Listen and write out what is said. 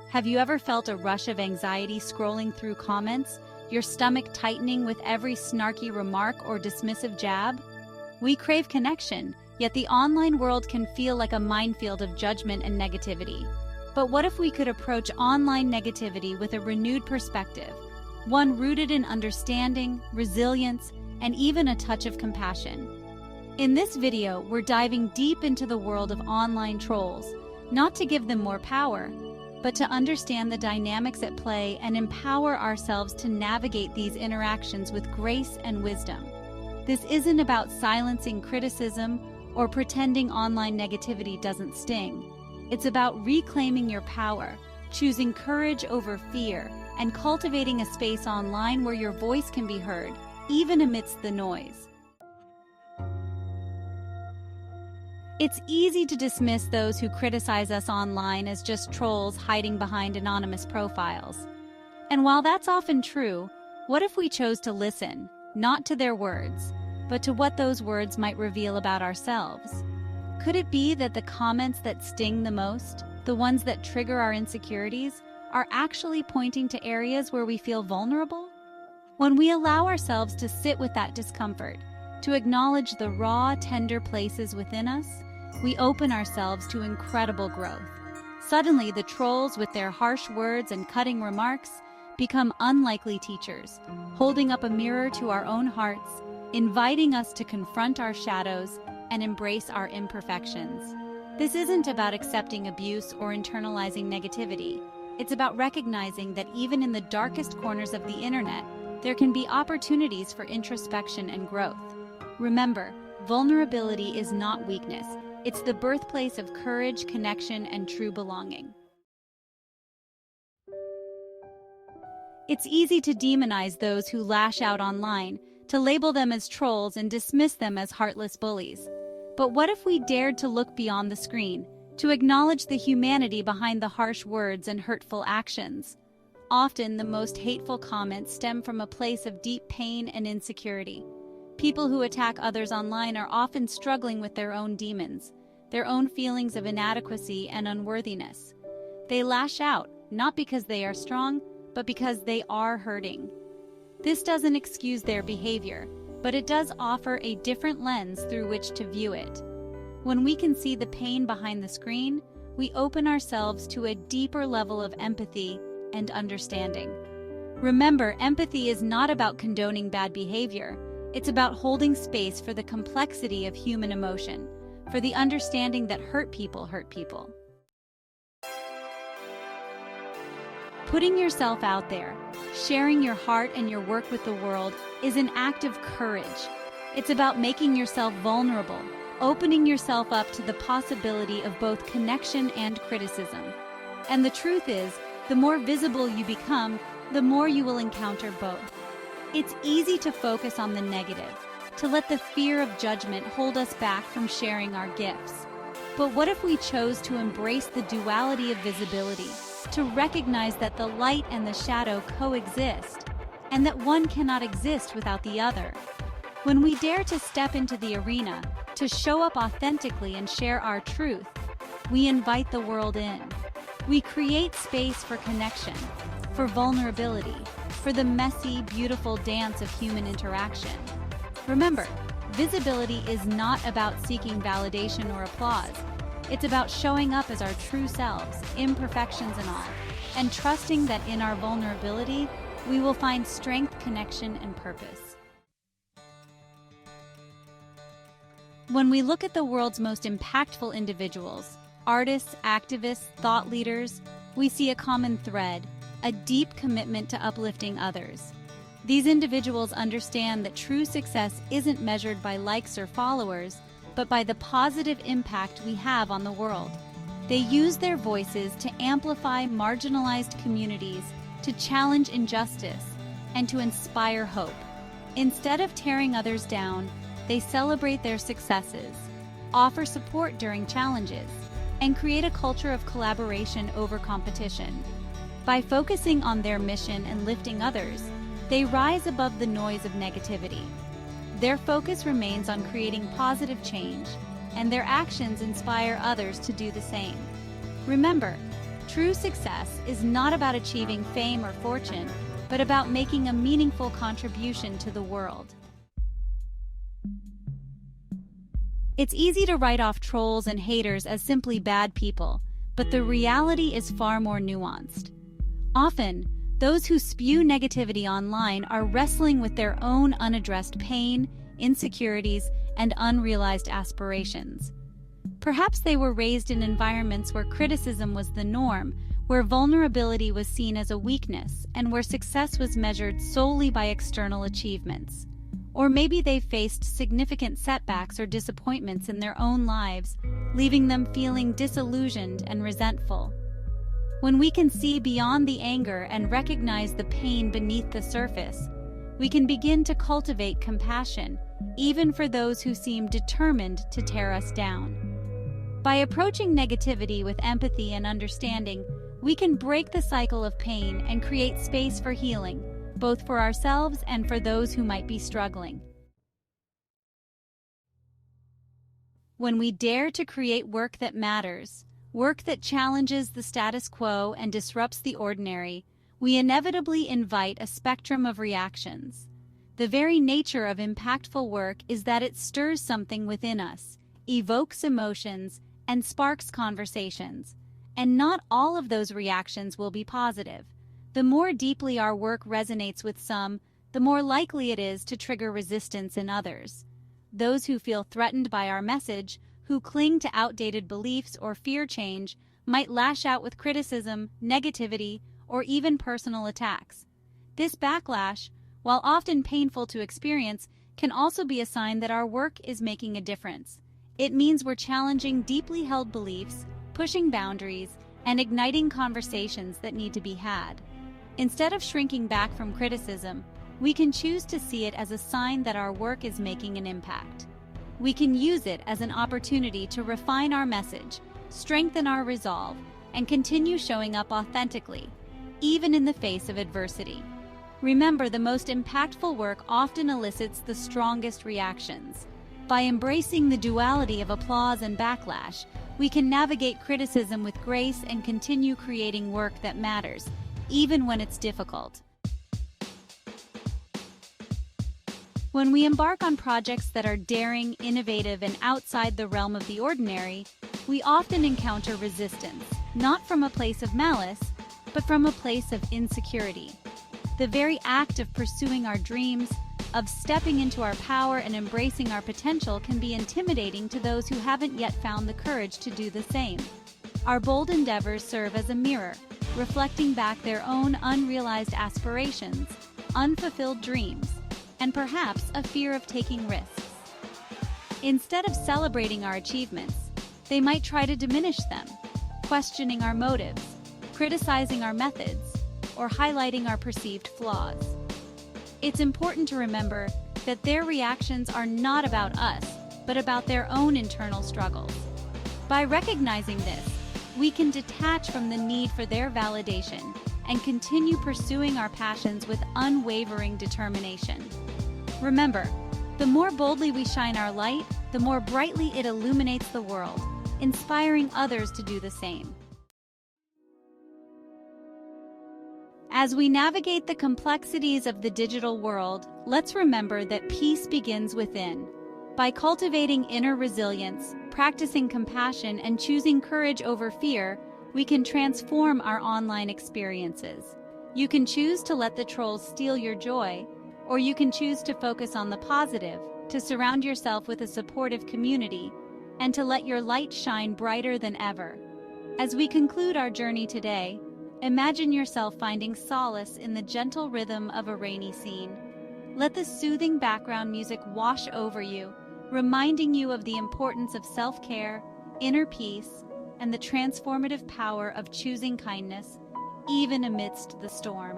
Have you ever felt a rush of anxiety scrolling through comments, your stomach tightening with every snarky remark or dismissive jab? We crave connection, yet the online world can feel like a minefield of judgment and negativity. But what if we could approach online negativity with a renewed perspective, one rooted in understanding, resilience, and even a touch of compassion? In this video, we're diving deep into the world of online trolls, not to give them more power, but to understand the dynamics at play and empower ourselves to navigate these interactions with grace and wisdom. This isn't about silencing criticism or pretending online negativity doesn't sting. It's about reclaiming your power, choosing courage over fear, and cultivating a space online where your voice can be heard, even amidst the noise. It's easy to dismiss those who criticize us online as just trolls hiding behind anonymous profiles. And while that's often true, what if we chose to listen, not to their words, but to what those words might reveal about ourselves? Could it be that the comments that sting the most, the ones that trigger our insecurities, are actually pointing to areas where we feel vulnerable? When we allow ourselves to sit with that discomfort, to acknowledge the raw, tender places within us, we open ourselves to incredible growth. Suddenly, the trolls with their harsh words and cutting remarks become unlikely teachers, holding up a mirror to our own hearts, inviting us to confront our shadows and embrace our imperfections. This isn't about accepting abuse or internalizing negativity. It's about recognizing that even in the darkest corners of the internet, there can be opportunities for introspection and growth. Remember, vulnerability is not weakness. It's the birthplace of courage, connection, and true belonging. It's easy to demonize those who lash out online, to label them as trolls and dismiss them as heartless bullies. But what if we dared to look beyond the screen, to acknowledge the humanity behind the harsh words and hurtful actions? Often, the most hateful comments stem from a place of deep pain and insecurity. People who attack others online are often struggling with their own demons, their own feelings of inadequacy and unworthiness. They lash out, not because they are strong, but because they are hurting. This doesn't excuse their behavior, but it does offer a different lens through which to view it. When we can see the pain behind the screen, we open ourselves to a deeper level of empathy and understanding. Remember, empathy is not about condoning bad behavior. It's about holding space for the complexity of human emotion, for the understanding that hurt people. Putting yourself out there, sharing your heart and your work with the world is an act of courage. It's about making yourself vulnerable, opening yourself up to the possibility of both connection and criticism. And the truth is, the more visible you become, the more you will encounter both. It's easy to focus on the negative, to let the fear of judgment hold us back from sharing our gifts. But what if we chose to embrace the duality of visibility, to recognize that the light and the shadow coexist, and that one cannot exist without the other? When we dare to step into the arena, to show up authentically and share our truth, we invite the world in. We create space for connection, for vulnerability, for the messy, beautiful dance of human interaction. Remember, visibility is not about seeking validation or applause. It's about showing up as our true selves, imperfections and all, and trusting that in our vulnerability, we will find strength, connection, and purpose. When we look at the world's most impactful individuals, artists, activists, thought leaders, we see a common thread, a deep commitment to uplifting others. These individuals understand that true success isn't measured by likes or followers, but by the positive impact we have on the world. They use their voices to amplify marginalized communities, to challenge injustice, and to inspire hope. Instead of tearing others down, they celebrate their successes, offer support during challenges, and create a culture of collaboration over competition. By focusing on their mission and lifting others, they rise above the noise of negativity. Their focus remains on creating positive change, and their actions inspire others to do the same. Remember, True success is not about achieving fame or fortune, but about making a meaningful contribution to the world. It's easy to write off trolls and haters as simply bad people, but the reality is far more nuanced. Often, those who spew negativity online are wrestling with their own unaddressed pain, insecurities, and unrealized aspirations. Perhaps they were raised in environments where criticism was the norm, where vulnerability was seen as a weakness, and where success was measured solely by external achievements. Or maybe they faced significant setbacks or disappointments in their own lives, leaving them feeling disillusioned and resentful. When we can see beyond the anger and recognize the pain beneath the surface, we can begin to cultivate compassion, even for those who seem determined to tear us down. By approaching negativity with empathy and understanding, we can break the cycle of pain and create space for healing, both for ourselves and for those who might be struggling. When we dare to create work that matters, work that challenges the status quo and disrupts the ordinary, we inevitably invite a spectrum of reactions. The very nature of impactful work is that it stirs something within us, evokes emotions, and sparks conversations. And not all of those reactions will be positive. The more deeply our work resonates with some, the more likely it is to trigger resistance in others. Those who feel threatened by our message, who cling to outdated beliefs or fear change, might lash out with criticism, negativity, or even personal attacks. This backlash, while often painful to experience, can also be a sign that our work is making a difference. It means we're challenging deeply held beliefs, pushing boundaries, and igniting conversations that need to be had. Instead of shrinking back from criticism, we can choose to see it as a sign that our work is making an impact. We can use it as an opportunity to refine our message, strengthen our resolve, and continue showing up authentically, even in the face of adversity. Remember, the most impactful work often elicits the strongest reactions. By embracing the duality of applause and backlash, we can navigate criticism with grace and continue creating work that matters, even when it's difficult. When we embark on projects that are daring, innovative, and outside the realm of the ordinary, we often encounter resistance, not from a place of malice, but from a place of insecurity. The very act of pursuing our dreams, of stepping into our power and embracing our potential can be intimidating to those who haven't yet found the courage to do the same. Our bold endeavors serve as a mirror, reflecting back their own unrealized aspirations, unfulfilled dreams, and perhaps a fear of taking risks. Instead of celebrating our achievements, they might try to diminish them, questioning our motives, criticizing our methods, or highlighting our perceived flaws. It's important to remember that their reactions are not about us, but about their own internal struggles. By recognizing this, we can detach from the need for their validation and continue pursuing our passions with unwavering determination. Remember, the more boldly we shine our light, the more brightly it illuminates the world, inspiring others to do the same. As we navigate the complexities of the digital world, let's remember that peace begins within. By cultivating inner resilience, practicing compassion, and choosing courage over fear, we can transform our online experiences. You can choose to let the trolls steal your joy, or you can choose to focus on the positive, to surround yourself with a supportive community, and to let your light shine brighter than ever. As we conclude our journey today, imagine yourself finding solace in the gentle rhythm of a rainy scene. Let the soothing background music wash over you, reminding you of the importance of self-care, inner peace, and the transformative power of choosing kindness, even amidst the storm.